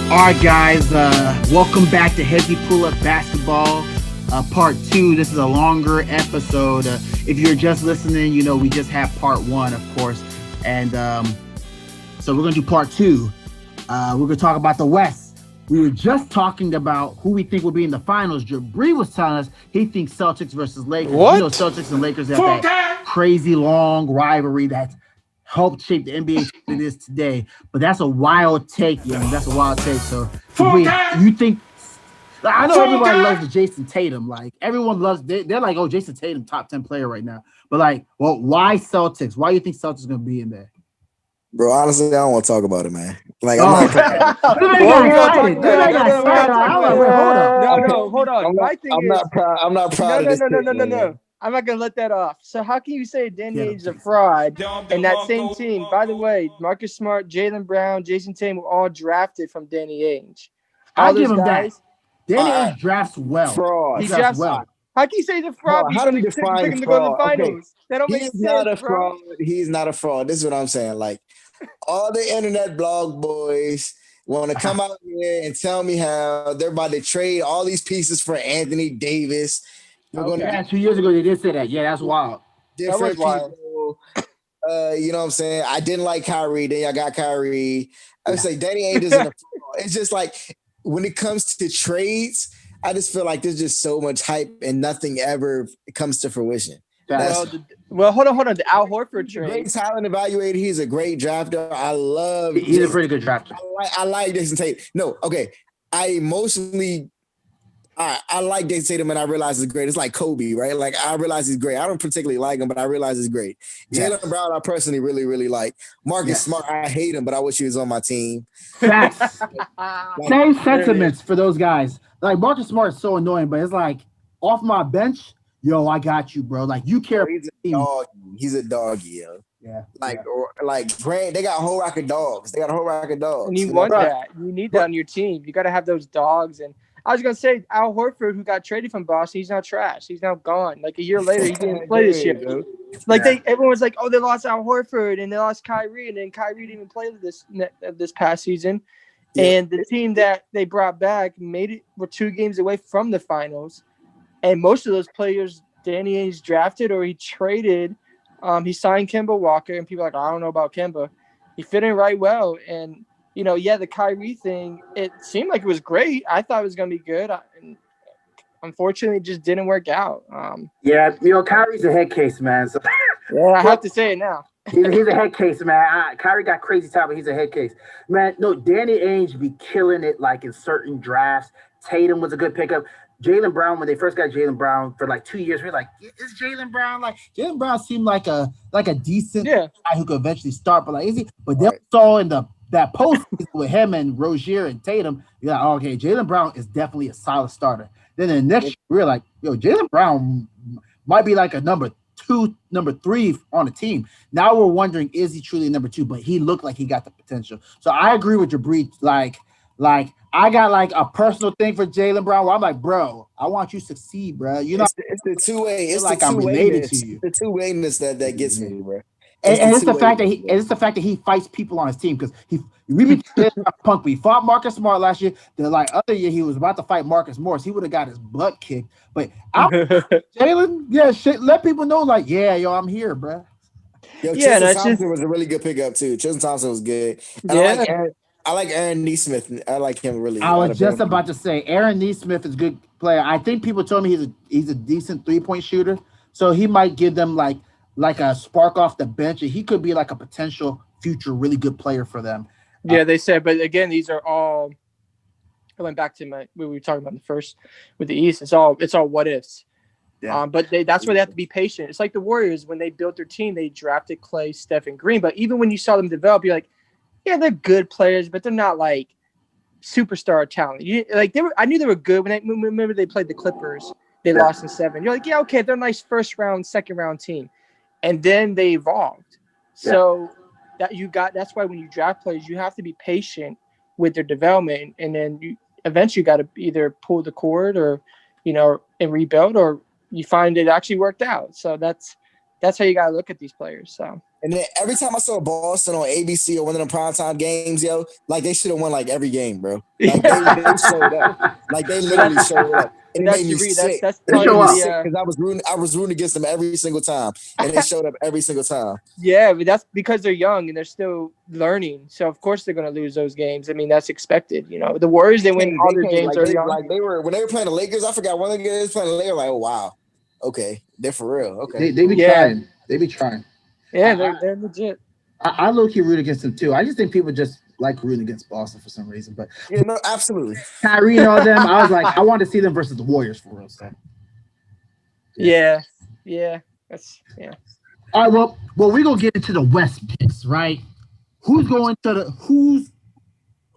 All right, guys, welcome back to Hezzy Pullup Basketball, Part 2. This is a longer episode. If you're just listening, we just had Part 1, of course. And so we're going to do Part 2. We're going to talk about the West. We were just talking about who we think will be in the finals. Jibri was telling us he thinks Celtics versus Lakers. What? Celtics and Lakers have that crazy long rivalry that helped shape the NBA to what it is today. But that's a wild take, That's a wild take. So, you think? I know everybody loves the Jason Tatum. Like everyone loves. They're like, oh, Jason Tatum, top 10 player right now. But like, well, why Celtics? Why do you think Celtics are gonna be in there? Bro, honestly, I don't want to talk about it, man. Like, I'm Oh, not. No, hold on. My thing I'm is, not proud. I'm not proud of this. no. I'm not gonna let that off. So how can you say Danny Ainge's a fraud and that same team? By the way, Marcus Smart, Jaylen Brown, Jason Tatum were all drafted from Danny Ainge. I'll give him that. Danny Ainge drafts well. Fraud. He drafts well. How can you say he's a fraud? How do you define him to go to the finals? Okay. That don't make He's sense, not a bro. fraud. He's not a fraud. This is what I'm saying. Like, all the internet blog boys want to come out here and tell me how they're about to trade all these pieces for Anthony Davis. Yeah, 2 years ago they did say that. Yeah, that's wild. Different people. You know what I'm saying? I didn't like Kyrie. Then I got Kyrie. I would say Danny Ainge isn't a fraud. It's just like when it comes to trades, I just feel like there's just so much hype and nothing ever comes to fruition. Well, hold on. The Al Horford trade. Great talent evaluator. He's a great drafter. He's a pretty good drafter. I like Jason Tatum. No, okay. I like Jason Tatum and I realize he's great. It's like Kobe, right? Like I realize he's great. I don't particularly like him, but I realize he's great. Jaylen Brown, I personally really, really like. Marcus Smart, I hate him, but I wish he was on my team. Facts. Same sentiments for those guys. Like Marcus Smart is so annoying, but it's like off my bench, yo, I got you, bro. Like you care. He's a dog. He's a doggy, yo. Yeah. Grant, they got a whole rack of dogs. And you want that. You need that on your team. You got to have those dogs. And I was going to say, Al Horford, who got traded from Boston, he's now trash. He's now gone. Like a year later, he didn't play this year. Like everyone was like, oh, they lost Al Horford and they lost Kyrie. And then Kyrie didn't even play this past season. Yeah. And the team that they brought back were 2 games away from the finals. And most of those players, Danny Ainge drafted or he traded. He signed Kemba Walker, and people are like, I don't know about Kemba. He fit in right well. And, the Kyrie thing, it seemed like it was great. I thought it was going to be good. And unfortunately, it just didn't work out. Kyrie's a head case, man. So I have to say it now. He's a head case, man. Kyrie got crazy talent, but he's a head case. Man, no, Danny Ainge be killing it like in certain drafts. Tatum was a good pickup. Jaylen Brown, when they first got Jaylen Brown for like 2 years, we were like, is Jaylen Brown Jaylen Brown seemed like a decent guy who could eventually start, but like is he? But then saw in that post with him and Rozier and Tatum, you're like, oh, okay, Jaylen Brown is definitely a solid starter. Then the next year, we're like, yo, Jaylen Brown might be like a number 2, number 3 on the team. Now we're wondering, is he truly number 2? But he looked like he got the potential. So I agree with Jabri. Like I got like a personal thing for Jaylen Brown where I'm like, bro, I want you to succeed, bro. It's the two-way. It's like I'm related to you. The two-wayness that gets me, bro. And it's the fact that he fights people on his team because we punk. We fought Marcus Smart last year. The other year he was about to fight Marcus Morris. He would have got his butt kicked. But Jaylen, let people know I'm here, bro. Tristan Thompson was a really good pickup too. Tristan Thompson was good. And I like Aaron Nesmith. I like him really. I was just about to say Aaron Nesmith is a good player. I think people told me he's a decent 3-point shooter, so he might give them like a spark off the bench, and he could be like a potential future really good player for them. Yeah, they said, but again, these are all. I went back to what we were talking about in the first with the East. It's all what ifs. Yeah. But that's where they have to be patient. It's like the Warriors when they built their team, they drafted Clay, Steph, and Green. But even when you saw them develop, you're like, yeah, they're good players, but they're not like superstar talent. I knew they were good when they played the Clippers. They lost in 7. You're like, yeah, okay, they're a nice first round, second round team, and then they evolved. So that's why when you draft players, you have to be patient with their development, and then you eventually got to either pull the cord or and rebuild, or you find it actually worked out. So that's how you got to look at these players. So And then every time I saw Boston on ABC or one of them primetime games, yo, like they should have won like every game, bro. Like they showed up. Like they literally showed up. And it made me sick. That's It part made of me the sick because I was rooting against them every single time. And they showed up every single time. Yeah, but that's because they're young and they're still learning. So of course they're gonna lose those games. I mean, that's expected. You know, the Warriors they win all their games early on. Like they were when they were playing the Lakers, I forgot one of the games playing the Lakers, like, oh wow. Okay, they're for real. Okay. They be trying. They be trying. Yeah, they're legit. I low-key root against them too. I just think people just like rooting against Boston for some reason. But yeah, no, absolutely. Kyrie and all them, I was like, I want to see them versus the Warriors for real. So. Yeah. That's All right, well, we're gonna get into the West picks, right? Who's going to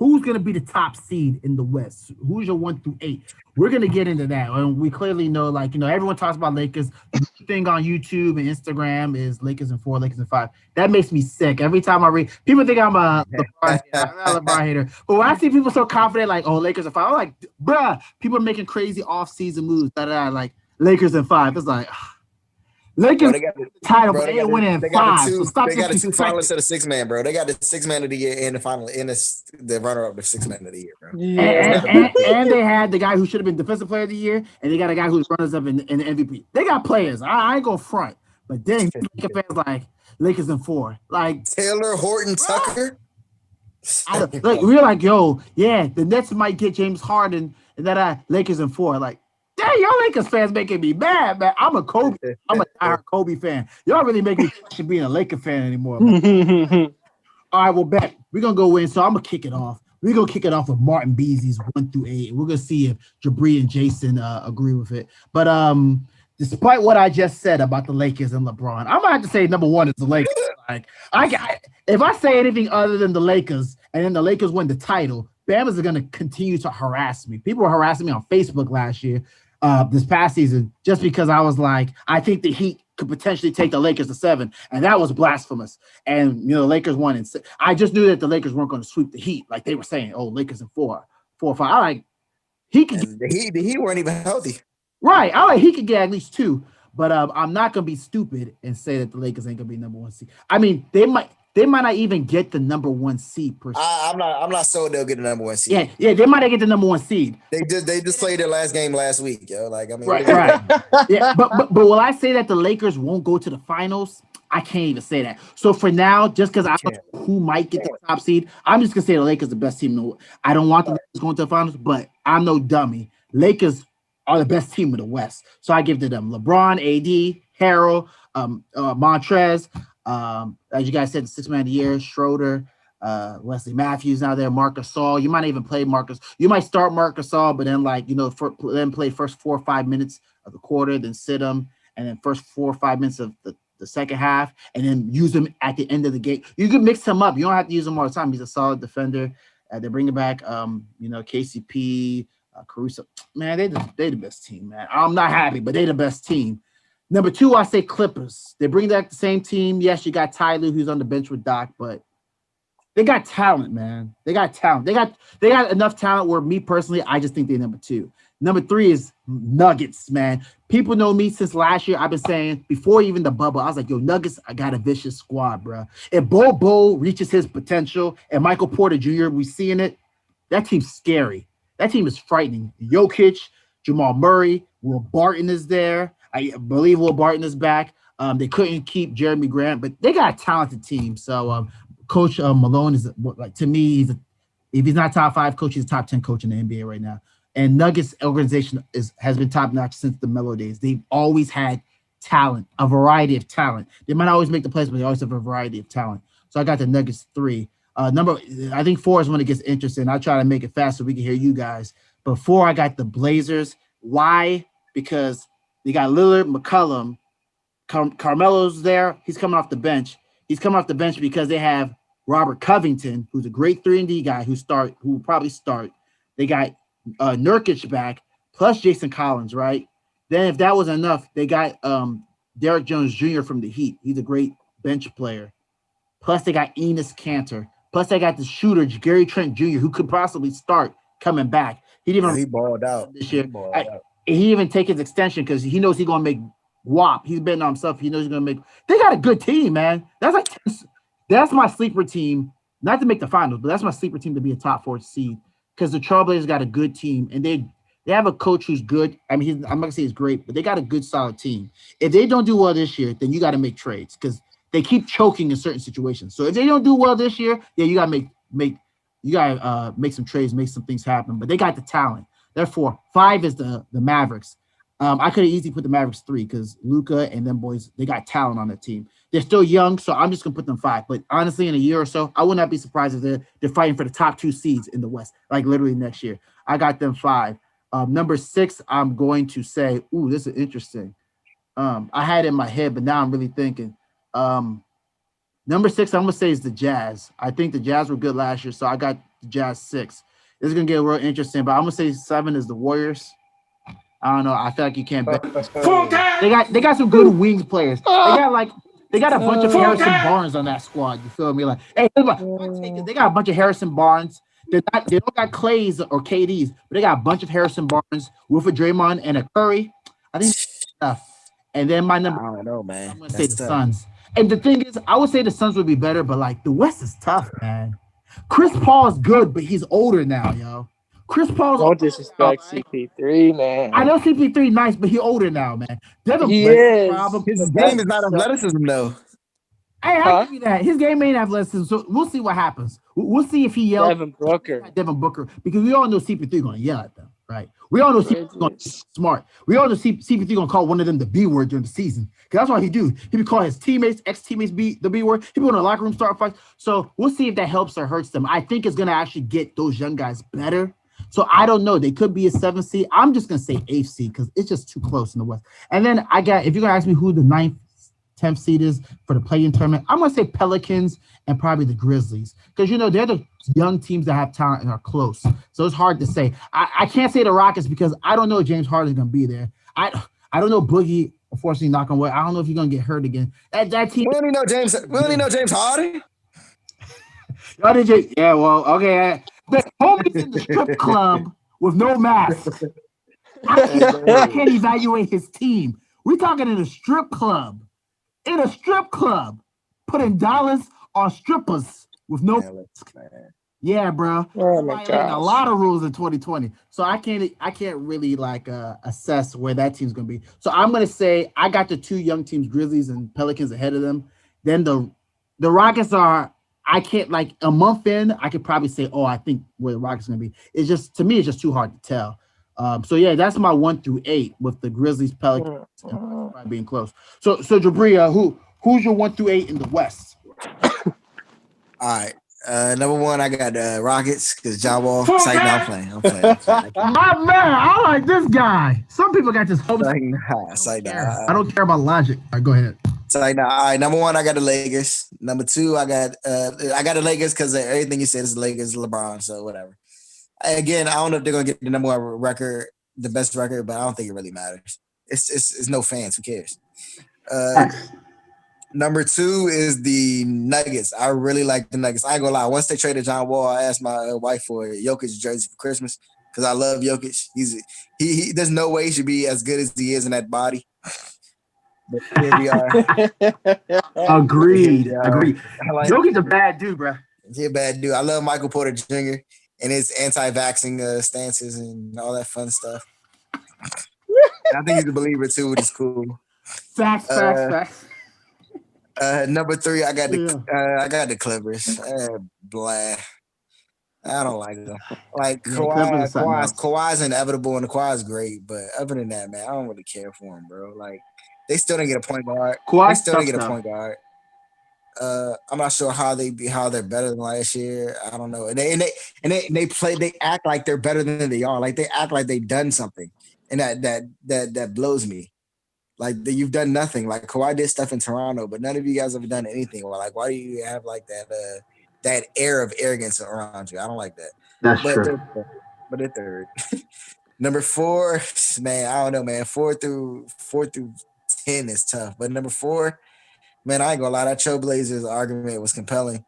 who's gonna be the top seed in the West? Who's your 1 through 8? We're gonna get into that, and we clearly know, like, everyone talks about Lakers. The thing on YouTube and Instagram is Lakers in 4, Lakers in 5. That makes me sick every time I read. People think I'm a LeBron, I'm not a LeBron hater, but when I see people so confident, like, oh, Lakers in 5, I'm like, bruh, people are making crazy off-season moves. Like Lakers in 5. It's like. Lakers got the title, but they ain't winning 5. They got the 2 finalists of the 6-man, bro. They got the 6-man of the year and the final in the runner-up the 6-man of the year, bro. Yeah. And they had the guy who should have been defensive player of the year, and they got a guy who's runners up in the MVP. They got players. I ain't gonna front, but then Lakers fans like Lakers in 4, like Taylor Horton Tucker. Like we're like, yo, yeah, the Nets might get James Harden, and that Lakers in 4, like. Damn, y'all Lakers fans making me mad, man. I'm a diehard Kobe fan. Y'all really make me question being a Laker fan anymore. All right, well, bet we're gonna go in. So I'm gonna kick it off. We're gonna kick it off with Martin Beasley's 1 through 8. We're gonna see if Jibri and Jason agree with it. But despite what I just said about the Lakers and LeBron, I'm gonna have to say number 1 is the Lakers. Like if I say anything other than the Lakers, and then the Lakers win the title, Bama's are gonna continue to harass me. People were harassing me on Facebook last year. This past season, just because I was like, I think the Heat could potentially take the Lakers to 7, and that was blasphemous. And the Lakers won in 6. I just knew that the Lakers weren't going to sweep the Heat, like they were saying. Oh, Lakers in 4 or 5. I like he could. The Heat weren't even healthy, right? I like he could get at least 2, but I'm not gonna be stupid and say that the Lakers ain't gonna be number 1 seed. I mean, they might not even get the number 1 seed per se. I'm not sold they'll get the number 1 seed. Yeah, they might not get the number 1 seed. They just played their last game last week, yo. Like, I mean, right. Yeah, but will I say that the Lakers won't go to the finals? I can't even say that. So for now, just because I don't know who might get the top seed, I'm just gonna say the Lakers are the best team. I don't want the Lakers going to the finals, but I'm no dummy. Lakers are the best team in the West, so I give to them. LeBron, AD, Harrell, Montrez. As you guys said, the 6-man of the year, Schroeder, Wesley Matthews now there, Marc Gasol. You might even play Marcus. You might start Marc Gasol, but then then play first 4 or 5 minutes of the quarter, then sit him, and then first 4 or 5 minutes of the second half, and then use him at the end of the game. You can mix him up. You don't have to use him all the time. He's a solid defender. They're bringing back, KCP, Caruso. Man, they the best team, man. I'm not happy, but they the best team. Number 2, I say Clippers. They bring back the same team. Yes, you got Tyler, who's on the bench with Doc, but they got talent, man. They got talent. They got enough talent where me personally, I just think they're number 2. Number 3 is Nuggets, man. People know me since last year. I've been saying before even the bubble, I was like, yo, Nuggets, I got a vicious squad, bro. If Bo reaches his potential and Michael Porter Jr., we seeing it, that team's scary. That team is frightening. Jokic, Jamal Murray, Will Barton is there. I believe Will Barton is back. They couldn't keep Jeremy Grant, but they got a talented team. So Coach Malone is, like, to me, if he's not top 5 coach, he's a top 10 coach in the NBA right now. And Nuggets organization has been top notch since the Melo days. They've always had talent, a variety of talent. They might not always make the plays, but they always have a variety of talent. So I got the Nuggets 3. I think 4 is when it gets interesting. I'll try to make it fast so we can hear you guys. But 4, I got the Blazers. Why? Because they got Lillard, McCollum, Carmelo's there. He's coming off the bench. He's coming off the bench because they have Robert Covington, who's a great 3-and-D guy who will probably start. They got Nurkic back, plus Jason Collins, right? Then if that was enough, they got Derek Jones Jr. from the Heat. He's a great bench player. Plus they got Enes Kanter. Plus they got the shooter, Gary Trent Jr., who could possibly start coming back. He balled out this year. He even take his extension because he knows he's going to make whop. He's betting on himself. He knows he's gonna make. They got a good team, man. That's my sleeper team. Not to make the finals, but that's my sleeper team to be a top 4 seed because the Trailblazers got a good team and they have a coach who's good. I mean, I'm not gonna say he's great, but they got a good solid team. If they don't do well this year, then you got to make trades because they keep choking in certain situations. So if they don't do well this year, yeah, you gotta make some trades, make some things happen. But they got the talent. Therefore, 5 is the Mavericks. I could have easily put the Mavericks 3 because Luka and them boys, they got talent on that team. They're still young, so I'm just gonna put them 5. But honestly, in a year or so, I would not be surprised if they're fighting for the top 2 seeds in the West, like literally next year. I got them 5. Number 6, I'm going to say, ooh, this is interesting. I had it in my head, but now I'm really thinking. Number 6, I'm gonna say is the Jazz. I think the Jazz were good last year, so I got the Jazz 6. This is gonna get real interesting, but I'm gonna say 7 is the Warriors. I don't know. I feel like you can't bet. They got some good wings players. They got a bunch of Harrison Barnes on that squad. You feel me? Like, hey, they got a bunch of Harrison Barnes. They don't got Clays or KDs, but they got a bunch of Harrison Barnes with a Draymond and a Curry. I think enough. And then my number, I don't know, man. I'm gonna say the Suns. And the thing is, I would say the Suns would be better, but like the West is tough, man. Chris Paul is good, but he's older now, yo. Chris Paul's don't disrespect CP3, man. I know CP3 nice, but he's older now, man. He is. Problem. His game is not athleticism, though. Hey, I give you that. His game ain't athleticism, so we'll see what happens. We'll see if he yells. Devin Booker, because we all know CP3 going to yell at them, right? We all know CP3 going to be smart. We all know CP3 going to call one of them the B word during the season. Because that's what he do. He be calling his teammates, ex-teammates the B word. He be in the locker room start fights. So we'll see if that helps or hurts them. I think it's going to actually get those young guys better. So I don't know. They could be a 7th seed. I'm just going to say 8th seed because it's just too close in the West. And then if you're going to ask me who the 9th, 10th seed is for the play-in tournament, I'm going to say Pelicans and probably the Grizzlies because, they're the young teams that have talent and are close. So it's hard to say. I can't say the Rockets because I don't know if James Harden's going to be there. I don't know Boogie, unfortunately, knock on wood. I don't know if he's going to get hurt again. That team. We only know James Harden. Oh, did you? Yeah, well, okay. The homies in the strip club with no mask. I can't evaluate his team. We're talking in a strip club. Putting dollars on strippers with no mask. Yeah, bro. Oh my god. A lot of rules in 2020. So I can't really assess where that team's gonna be. So I'm gonna say I got the 2 young teams, Grizzlies and Pelicans, ahead of them. Then the Rockets are. I can't a month in. I could probably say, I think where the Rockets are gonna be. It's just to me, it's just too hard to tell. So yeah, that's my 1 through 8 with the Grizzlies, Pelicans, and probably being close. So Jabri, who's your 1 through 8 in the West? All right. Number 1, I got Rockets because John Wall. I'm playing. My man, I like this guy. Some people got this hope. I don't care about logic. All right, go ahead. All right, number 1, I got the Lakers. Number 2, I got the Lakers because everything you said is the Lakers, LeBron, so whatever. Again, I don't know if they're gonna get the number 1 record, the best record, but I don't think it really matters. It's no fans. Who cares? Number 2 is the Nuggets. I really like the Nuggets. I ain't gonna lie. Once they traded John Wall, I asked my wife for a Jokic jersey for Christmas because I love Jokic. He there's no way he should be as good as he is in that body. But here we are. Agreed. Jokic's a bad dude, bro. He's a bad dude. I love Michael Porter Jr. and his anti-vaxxing stances and all that fun stuff. I think he's a believer too, which is cool. Facts. Number 3, I got the Clippers. Blah. I don't like them. Like Kawhi's inevitable and Kawhi's great, but other than that, man, I don't really care for him, bro. Like they still didn't get a point guard. I'm not sure how they're better than last year. I don't know. And they act like they're better than they are. Like they act like they've done something, and that blows me. Like you've done nothing. Like Kawhi did stuff in Toronto, but none of you guys have done anything. Well, like why do you have like that air of arrogance around you? I don't like that. That's true. But at 3rd, number 4, man, I don't know, man. 4 through 10 is tough, but number 4, man, I ain't gonna lie. That Trailblazers argument was compelling,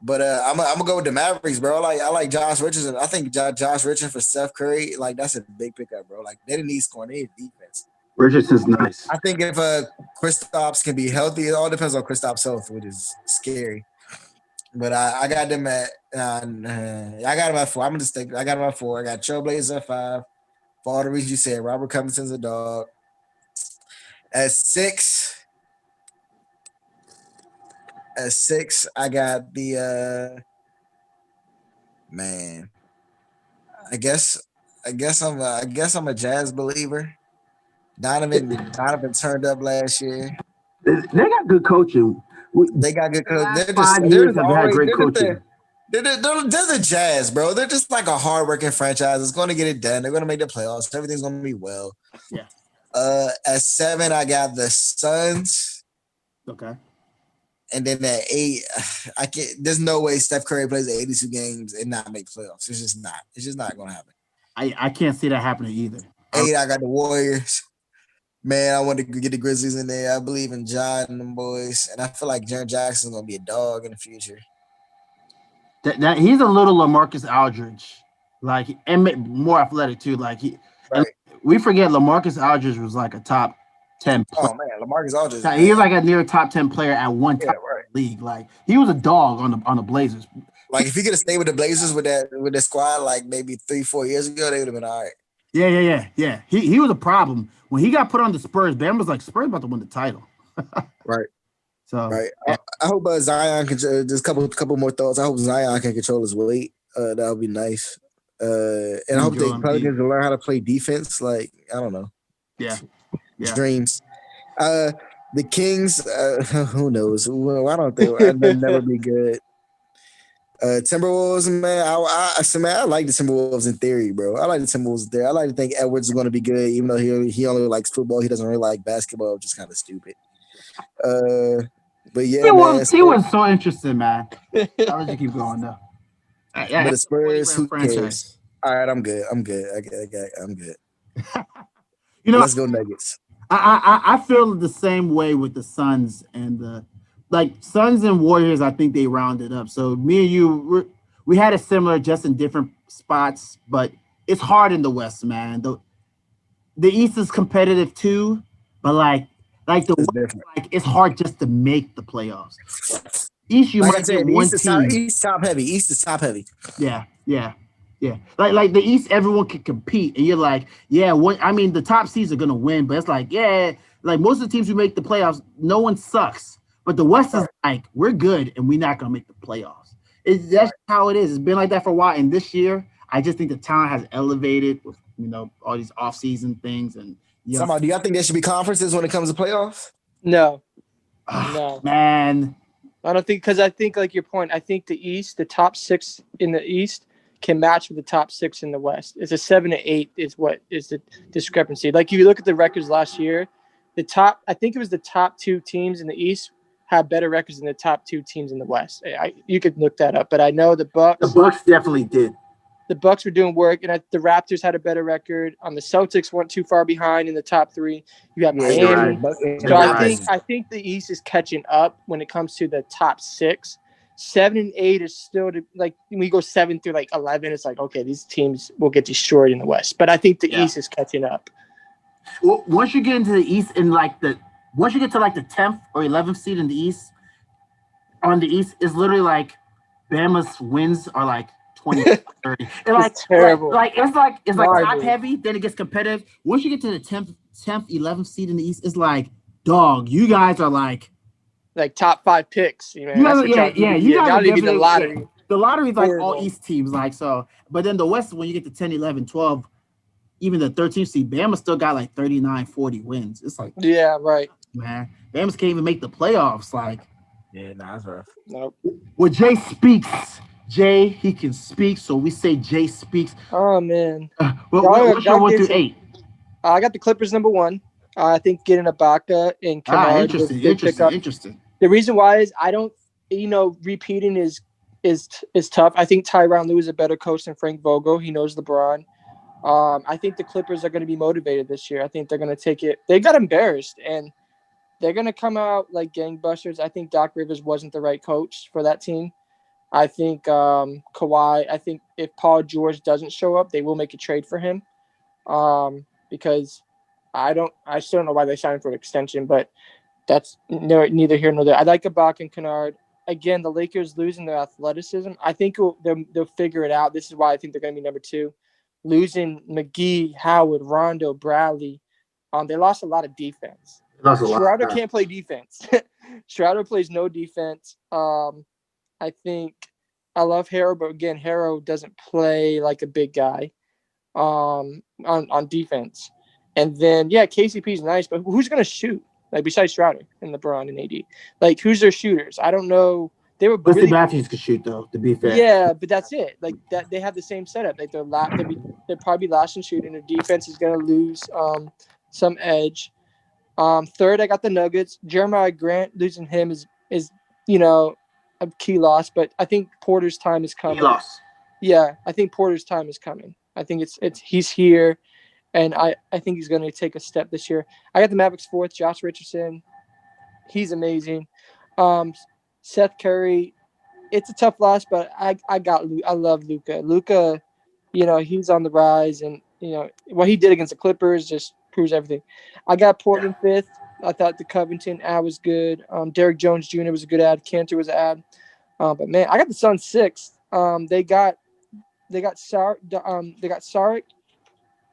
but I'm gonna go with the Mavericks, bro. I like Josh Richardson. I think Josh Richardson for Steph Curry, like that's a big pickup, bro. Like they didn't need scoring, they need defense. Richardson's nice. I think if Kristaps can be healthy, it all depends on Kristaps' health, which is scary. But I got them at I got them at 4. I'm gonna stick. I got them at 4. I got Trailblazers at 5. For all the reasons you said, Robert Covington's a dog. At 6, I got the man. I guess I'm a Jazz believer. Donovan turned up last year. They got good coaching. They got good The coach. last They're 5 years just have had always great coaching. they're the Jazz, bro. They're just like a hardworking franchise. It's going to get it done. They're going to make the playoffs. Everything's going to be well. Yeah. At 7, I got the Suns. Okay. And then at 8, I can't. There's no way Steph Curry plays 82 games and not make playoffs. It's just not. It's just not going to happen. I can't see that happening either. 8, I got the Warriors. Man, I want to get the Grizzlies in there. I believe in John and them boys, and I feel like Jaren Jackson's going to be a dog in the future. That he's a little LaMarcus Aldridge, like, and more athletic too. Like Right. We forget LaMarcus Aldridge was like a top 10 player. Oh man, LaMarcus Aldridge. He was like a near top 10 player at one time right. in the league. Like he was a dog on the Blazers. Like if he could have stayed with the Blazers with the squad like maybe 3-4 years ago, they would have been all right. Yeah. He was a problem when he got put on the Spurs. Bam was like, Spurs about to win the title. Right. So right. I hope Zion can just a couple more thoughts. I hope Zion can control his weight. That would be nice. And I hope the Pelicans can learn how to play defense. Like I don't know. Yeah. Dreams. The Kings. Who knows? Why don't they? They'll never be good. Timberwolves, man. I like the Timberwolves in theory, bro. I like the Timberwolves there. I like to think Edwards is going to be good, even though he only likes football. He doesn't really like basketball, which is kind of stupid. But yeah, he was so interesting, man. I'll let you keep going though. But the Spurs, who cares? All right, I'm good. I'm good. I'm good. Let's go Nuggets. I feel the same way with the Suns and the Suns and Warriors. I think they rounded up. So me and you, we had a similar, just in different spots. But it's hard in the West, man. The East is competitive too, but like the West, it's hard just to make the playoffs. East, you might get one team. East top heavy. East is top heavy. Yeah. Like the East, everyone can compete, and you're like, the top seeds are gonna win, but it's like, like most of the teams who make the playoffs, no one sucks. But the West is like, we're good, and we're not gonna make the playoffs. That's how it is. It's been like that for a while, and this year, I just think the talent has elevated with all these off-season things. And do y'all think there should be conferences when it comes to playoffs? No, man. I don't think, because I think like your point. I think the East, the top 6 in the East, can match with the top 6 in the West. It's a 7 to 8 is what is the discrepancy. Like if you look at the records last year, I think it was the top 2 teams in the East had better records than the top 2 teams in the West. You could look that up, but I know the Bucks. The Bucks definitely did. The Bucks were doing work, and the Raptors had a better record. The Celtics weren't too far behind in the top 3. You have Miami. So I think the East is catching up when it comes to the top 6. 7 and 8 is still when we go 7 through 11. It's like, okay, these teams will get destroyed in the West, but I think the East is catching up. Well, once you get into the East, once you get to the 10th or 11th seed in the East, on the East, is literally like Bama's wins are like 20, 30. It's terrible. It's like top heavy, then it gets competitive. Once you get to the 10th, 11th seed in the East, it's like, dog, you guys are like top 5 picks. You guys are definitely the lottery. The lottery is like all East teams, so. But then the West, when you get to 10, 11, 12, even the 13th seed, Bama still got 39, 40 wins. It's like, yeah, right, man. Bama can't even make the playoffs. That's rough. Nope. Well, Jay speaks. Jay, he can speak, so we say Jay speaks. Oh man. What's your 1 through 8? I got the Clippers number 1. I think getting Ibaka and Kennard. Interesting. The reason why is I don't, repeating is tough. I think Tyronn Lue is a better coach than Frank Vogel. He knows LeBron. I think the Clippers are going to be motivated this year. I think they're going to take it. They got embarrassed, and they're going to come out like gangbusters. I think Doc Rivers wasn't the right coach for that team. I think Kawhi, I think if Paul George doesn't show up, they will make a trade for him because I still don't know why they signed for an extension, but that's neither here nor there. I like Ibaka and Kennard. Again, the Lakers losing their athleticism. I think they'll figure it out. This is why I think they're going to be number 2. Losing McGee, Howard, Rondo, Bradley. They lost a lot of defense. Schroeder can't play defense. Schroeder plays no defense. I think I love Harrow, but again, Harrow doesn't play like a big guy on defense. And then, KCP is nice, but who's going to shoot? Like, besides Schroeder and LeBron and AD. Like, who's their shooters? I don't know. They were Wesley Matthews could shoot, though, to be fair. Yeah, but that's it. Like, that they have the same setup. Like, they'll probably last in shooting. Their defense is going to lose some edge. Third, I got the Nuggets. Jeremiah Grant, losing him is a key loss, but I think Porter's time is coming. Key loss. Yeah, I think Porter's time is coming. I think he's here, and I think he's going to take a step this year. I got the Mavericks 4th, Josh Richardson. He's amazing. Seth Curry, it's a tough loss, but I love Luka. Luka, he's on the rise, and what he did against the Clippers just proves everything. I got Portland 5th. I thought the Covington ad was good. Derrick Jones Jr. was a good ad. Cantor was an ad. But man, I got the Suns 6th. They got Saric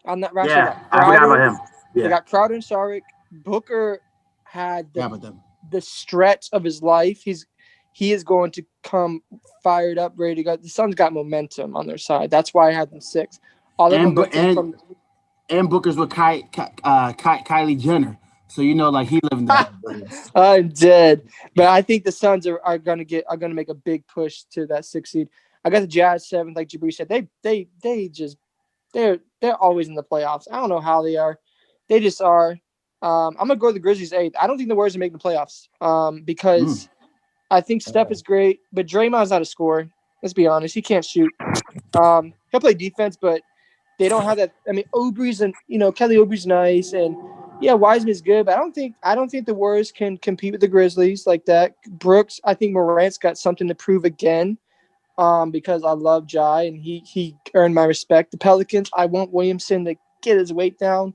on that roster. Yeah, I forgot about him. Yeah. They got Crowder and Saric. Booker had the stretch of his life. He is going to come fired up, ready to go. The Suns got momentum on their side. That's why I had them 6th. And Booker's with Kylie Jenner. So like he living that. I'm dead. But I think the Suns are gonna make a big push to that 6th seed. I got the Jazz 7th, like Jibri said. They're always in the playoffs. I don't know how they are. They just are. I'm gonna go to the Grizzlies 8th. I don't think the Warriors are making the playoffs. Because I think Steph is great, but Draymond's not a scorer. Let's be honest. He can't shoot. He'll play defense, but they don't have that. I mean, Oubre's and Kelly Oubre's nice, and Wiseman's good, but I don't think the Warriors can compete with the Grizzlies like that. Brooks, I think Morant's got something to prove again, because I love Jai and he earned my respect. The Pelicans, I want Williamson to get his weight down.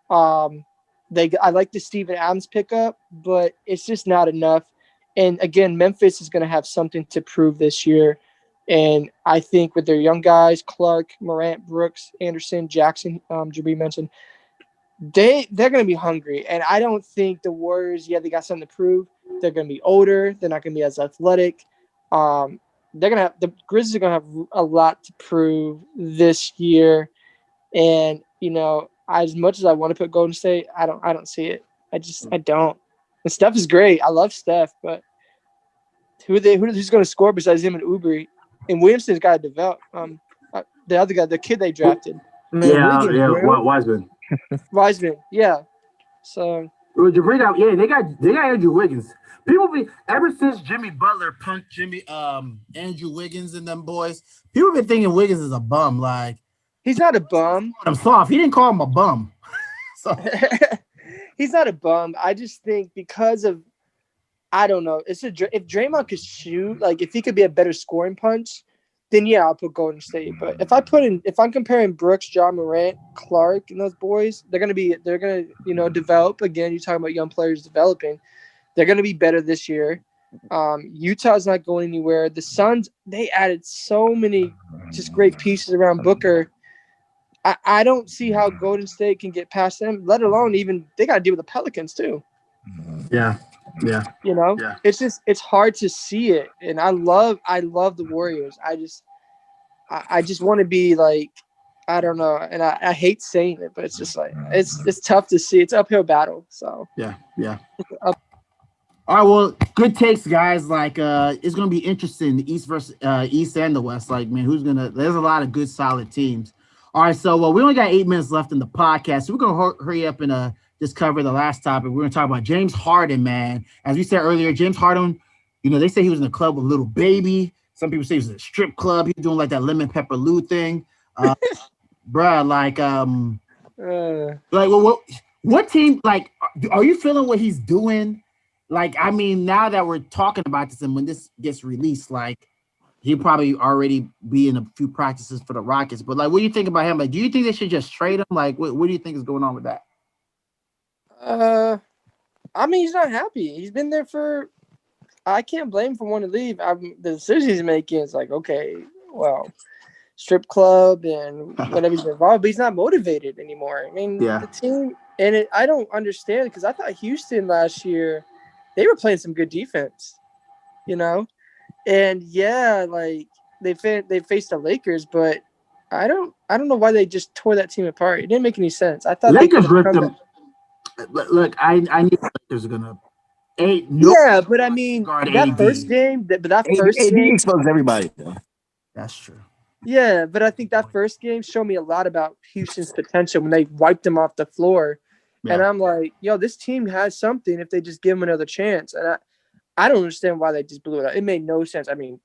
I like the Steven Adams pickup, but it's just not enough. And again, Memphis is going to have something to prove this year. And I think with their young guys, Clark, Morant, Brooks, Anderson, Jackson, Jabri mentioned, they're going to be hungry. And I don't think the Warriors, they got something to prove. They're going to be older. They're not going to be as athletic. The Grizzlies are going to have a lot to prove this year. And, as much as I want to put Golden State, I don't see it. I don't. And Steph is great. I love Steph, but who's going to score besides him and Oubre? And Williamson's got to develop. The other guy, the kid they drafted. Wiseman. Wiseman, yeah. So they got Andrew Wiggins. People ever since Jimmy Butler punked Andrew Wiggins and them boys, people been thinking Wiggins is a bum. Like, he's not a bum. I'm soft. He didn't call him a bum. So he's not a bum. I just think because of, I don't know. If Draymond could shoot, like if he could be a better scoring punch, then I'll put Golden State. But if I'm comparing Brooks, John Morant, Clark, and those boys, they're gonna develop. Again, you're talking about young players developing. They're gonna be better this year. Utah's not going anywhere. The Suns, they added so many just great pieces around Booker. I don't see how Golden State can get past them, let alone even they got to deal with the Pelicans too. Yeah. It's hard to see it. And I love the Warriors. I just want to be like, I don't know. And I hate saying it, but it's just like, it's tough to see. It's an uphill battle. So yeah. All right, well, good takes, guys. Like, it's gonna be interesting, the East versus East and the West. Like, man, there's a lot of good, solid teams. All right, so we only got 8 minutes left in the podcast, so we're gonna hurry up and just cover the last topic. We're gonna talk about James Harden, man. As we said earlier, James Harden, they say he was in the club with Little Baby. Some people say he was in a strip club. He's doing like that lemon pepper Lou thing, bruh. What team? Like, are you feeling what he's doing? Like, I mean, now that we're talking about this and when this gets released, like, he'll probably already be in a few practices for the Rockets. But, like, what do you think about him? Like, do you think they should just trade him? Like, what do you think is going on with that? I mean, he's not happy. He's been there for. I can't blame him for wanting to leave. The decision he's making is like, okay, well, strip club and whatever he's involved, but he's not motivated anymore. I mean, the team, and I don't understand because I thought Houston last year, they were playing some good defense, and like they faced the Lakers, but I don't know why they just tore that team apart. It didn't make any sense. I thought Lakers ripped them. Look, I knew the Lakers are gonna. Yeah, but I mean that first game, AD exposed everybody. That's true. Yeah, but I think that first game showed me a lot about Houston's potential when they wiped them off the floor, and I'm like, yo, this team has something if they just give them another chance. And I don't understand why they just blew it out. It made no sense. I mean,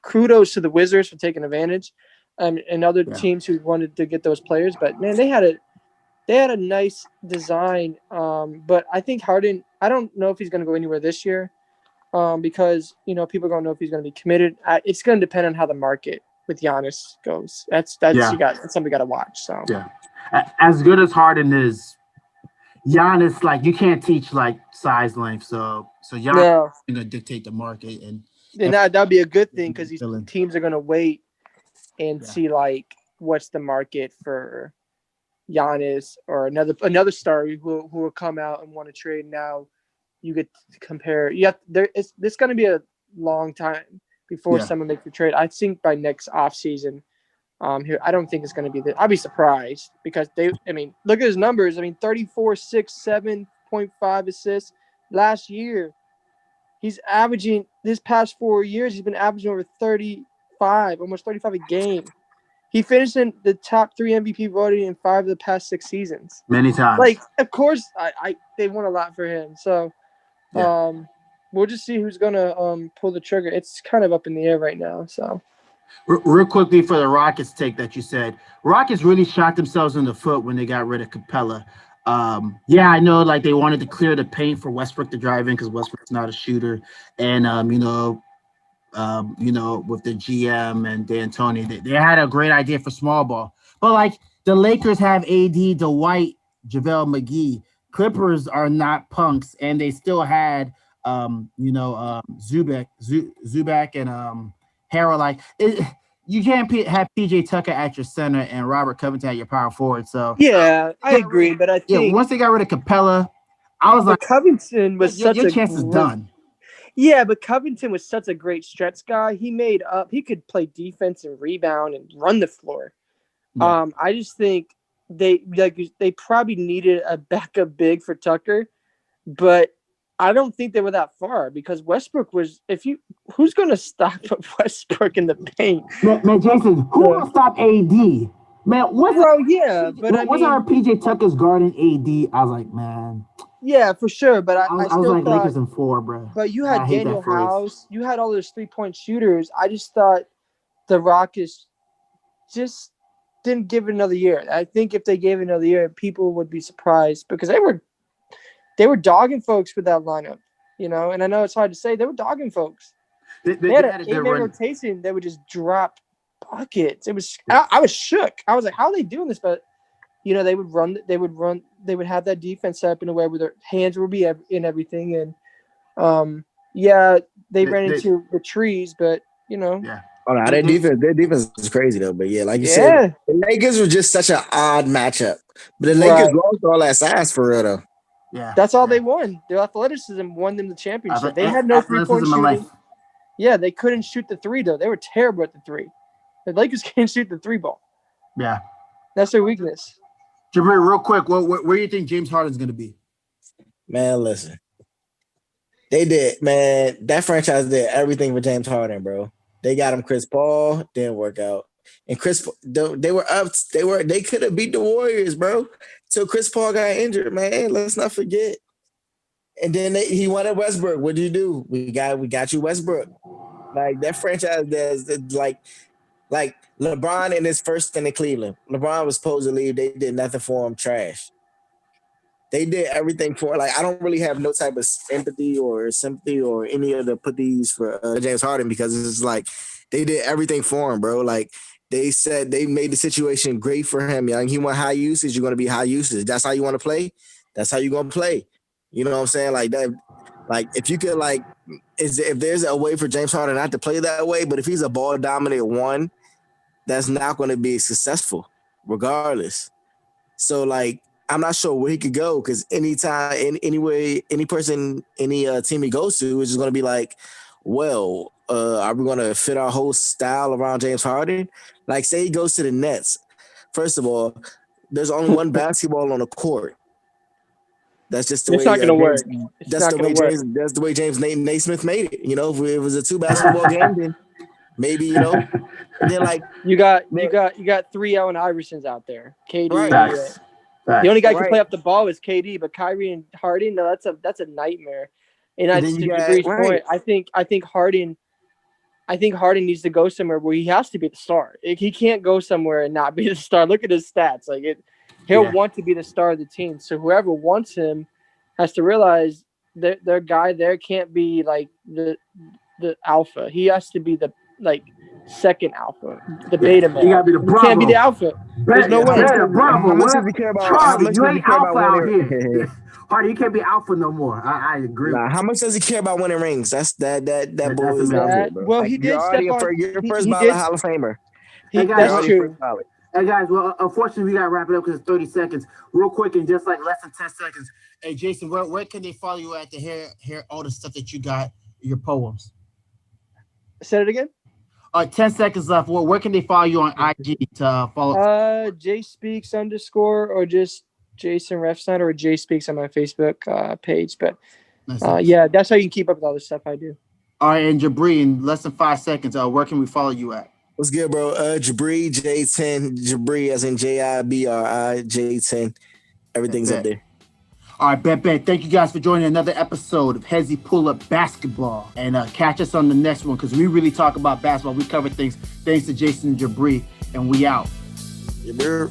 kudos to the Wizards for taking advantage, and other teams who wanted to get those players. But man, they had a nice design. But I think Harden, I don't know if he's going to go anywhere this year, because people are going to know if he's going to be committed. It's going to depend on how the market with Giannis goes. That's something we got to watch. So as good as Harden is, Giannis, like, you can't teach like size, length. So Giannis is going to dictate the market, and that'd be a good thing because these teams are going to wait and see like what's the market for Giannis or another star who will come out and want to trade. Now you get to compare. This going to be a long time before someone makes a trade. I think by next offseason, here I don't think it's going to be I'll be surprised because look at his numbers. 34, 6, 7.5 assists last year. He's averaging this past 4 years. He's been averaging over 35, almost 35 a game. He finished in the top 3 MVP voting in 5 of the past 6 seasons. Many times. Like, of course, they won a lot for him. So, we'll just see who's gonna pull the trigger. It's kind of up in the air right now. So, real quickly for the Rockets take that you said, Rockets really shot themselves in the foot when they got rid of Capella. I know, like, they wanted to clear the paint for Westbrook to drive in because Westbrook's not a shooter, and with the GM and D'Antoni, they had a great idea for small ball. But like the Lakers have AD, Dwight, JaVale McGee. Clippers are not punks, and they still had Zubac and Harold. Like, you can't have PJ Tucker at your center and Robert Covington at your power forward. So I agree, but I think once they got rid of Capella, I was like, Covington was your chance is done. Yeah, but Covington was such a great stretch guy. He could play defense and rebound and run the floor. Yeah. I just think they probably needed a backup big for Tucker, but I don't think they were that far because Westbrook was. Who's going to stop Westbrook in the paint? Man, Jason, who will stop AD? Man, wasn't our PJ Tucker's guarding AD? I was like, man. Yeah, for sure. But I still was like thought, Lakers in 4, bro. But you had Daniel House. You had all those 3-point shooters. I just thought the Rockets just didn't give it another year. I think if they gave it another year, people would be surprised because they were dogging folks with that lineup, And I know it's hard to say. They were dogging folks. They had an 8-man rotation that would just drop buckets. It was. I was shook. I was like, how are they doing this? But they would run. They would have that defense set up in a way where their hands would be in everything. And they ran into the trees, but Yeah. Oh no, their defense is crazy though. But like you said, the Lakers were just such an odd matchup. But the Lakers lost all that size for real though. Yeah, that's all they won. Their athleticism won them the championship. They had no 3-point shooting. Yeah, they couldn't shoot the 3 though. They were terrible at the 3. The Lakers can't shoot the 3 ball. Yeah, that's their weakness. Jibri, real quick, where do you think James Harden's going to be? Man, listen. They did, man. That franchise did everything for James Harden, bro. They got him Chris Paul, didn't work out. And they were up. They could have beat the Warriors, bro. So Chris Paul got injured, man. Let's not forget. And then he wanted Westbrook. What do you do? We got you Westbrook. Like that franchise does like LeBron in his first stint in Cleveland. LeBron was supposed to leave. They did nothing for him. Trash. They did everything for. Like, I don't really have no type of sympathy or any other putties for James Harden because it's like they did everything for him, bro. Like they said, they made the situation great for him. Young, he want high usage. You're going to be high usage. That's how you want to play. That's how you gonna play. You know what I'm saying? Like that. Like if you could like, if there's a way for James Harden not to play that way, but if he's a ball dominant one, that's not going to be successful, regardless. So like, I'm not sure where he could go because anytime, anyway, any person, any team he goes to is just going to be like, well, are we going to fit our whole style around James Harden? Like, say he goes to the Nets. First of all, there's only one basketball on the court. That's just the It's way. not gonna work. It's That's not the gonna way work. James. That's the way James Naismith made it. You know, if it was a 2 basketball game, then maybe you know. And then like you got 3 Allen Iversons out there. KD. Right. Facts. The only guy who can Right. play up the ball is KD, but Kyrie and Harden, no, that's a nightmare. And And that's then to you got- Jibri's right. point. I think Harden needs to go somewhere where he has to be the star. He can't go somewhere and not be the star. Look at his stats. Like he'll want to be the star of the team. So whoever wants him has to realize that their guy there can't be like the alpha. He has to be the like second alpha, the beta male. You gotta be the He can't be the Bravo. alpha. There's no way. Better, Bravo. How much What? does he care about? Charlie, you does he ain't care alpha out winning- here. Hardy, you can't be alpha no more. I agree. Nah, how much does he care about winning rings? That boy is amazing. out here, bro. Well, he did you're already step on- You're he- first he ballot did- Hall of Famer. Hey, guys, That's You're already true. first ballot. Hey guys, well, unfortunately, we gotta wrap it up because it's 30 seconds. Real quick, in just like less than 10 seconds. Hey, Jason, where can they follow you at to hear all the stuff that you got, your poems? Said it again. 10 seconds left. Where can they follow you on IG to follow? J Speaks _ or just Jason Refsnider or J Speaks on my Facebook page. But yeah, that's how you can keep up with all the stuff I do. All right, and Jibri, in less than 5 seconds, where can we follow you at? What's good, bro? Jibri, J10, Jibri as in JIBRI, J10. Everything's up there. All right, bet. Thank you guys for joining another episode of Hezzy Pullup Basketball. And catch us on the next one because we really talk about basketball. We cover things thanks to Jason and Jibri, and we out. Yeah,